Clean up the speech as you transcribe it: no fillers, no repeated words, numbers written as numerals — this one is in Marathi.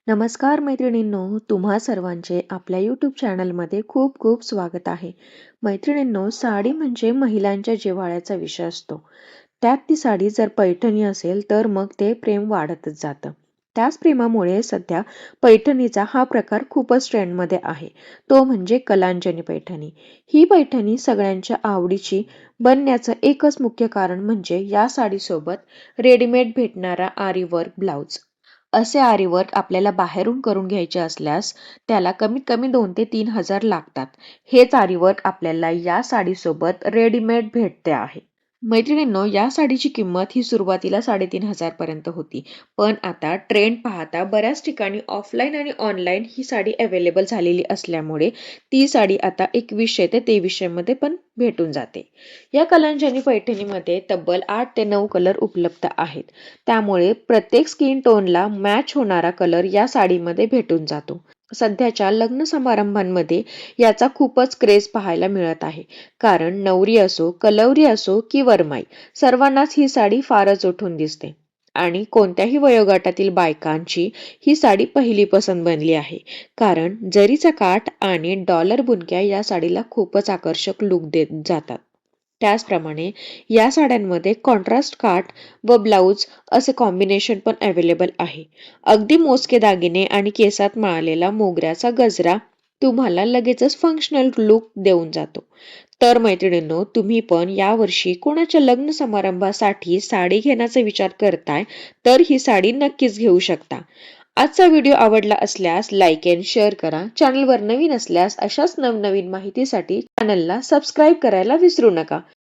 नमस्कार मैत्रिणींनो, तुम्हा सर्वांचे आपल्या YouTube चॅनलमध्ये खूप खूप स्वागत आहे. मैत्रिणींनो, साडी म्हणजे महिलांच्या जिव्हाळ्याचा विषय असतो. त्यात ती साडी जर पैठणी असेल तर मग ते प्रेम वाढतच जातं. त्याच प्रेमामुळे सध्या पैठणीचा हा प्रकार खूपच ट्रेंडमध्ये आहे. तो म्हणजे कलांजली पैठणी. ही पैठणी सगळ्यांच्या आवडीची बनण्याचं एकच मुख्य कारण म्हणजे या साडीसोबत रेडीमेड भेटणारा आरी वर्क ब्लाउज. असे आरी वर्क आपल्याला बाहेरून करून घ्यायचे असल्यास त्याला कमीत कमी 2 ते 3 हजार लागतात. हेच आरी वर्क आपल्याला या साडीसोबत रेडीमेड भेटते आहे. मैत्रिणींनो, या साडीची किंमत ही सुरुवातीला 3,500 पर्यंत होती. पण आता ट्रेंड पाहता बऱ्याच ठिकाणी ऑफलाईन आणि ऑनलाईन ही साडी अवेलेबल झालेली असल्यामुळे ती साडी आता 2100 ते 2300 मध्ये पण भेटून जाते. या कलांजली पैठणीमध्ये तब्बल 8 ते 9 कलर उपलब्ध आहेत. त्यामुळे प्रत्येक स्किन टोनला मॅच होणारा कलर या साडीमध्ये भेटून जातो. सध्याच्या लग्न समारंभांमध्ये याचा खूपच क्रेज पाहायला मिळत आहे. कारण नवरी असो, कलवरी असो की वरमाई, सर्वांनाच ही साडी फारच उठून दिसते. आणि कोणत्याही वयोगटातील बायकांची ही साडी पहिली पसंत बनली आहे. कारण जरीचा काठ आणि डॉलर बुनक्या या साडीला खूपच आकर्षक लुक देत जातात. त्याचप्रमाणे या साड्यांमध्ये कॉन्ट्रास्ट काठ व ब्लाऊज असे कॉम्बिनेशन पण अवेलेबल आहे. अगदी मोजके दागिने आणि केसात माळलेला मोगऱ्याचा गजरा तुम्हाला लगेचच फंक्शनल लुक देऊन जातो. तर मैत्रिणींनो, तुम्ही पण यावर्षी कोणाच्या लग्न समारंभासाठी साडी घेण्याचा विचार करताय तर ही साडी नक्कीच घेऊ शकता. आजचा व्हिडिओ आवडला असल्यास लाईक अँड शेअर करा. चॅनलवर नवीन असल्यास अशाच नवनवीन माहितीसाठी चॅनलला सबस्क्राईब करायला विसरू नका.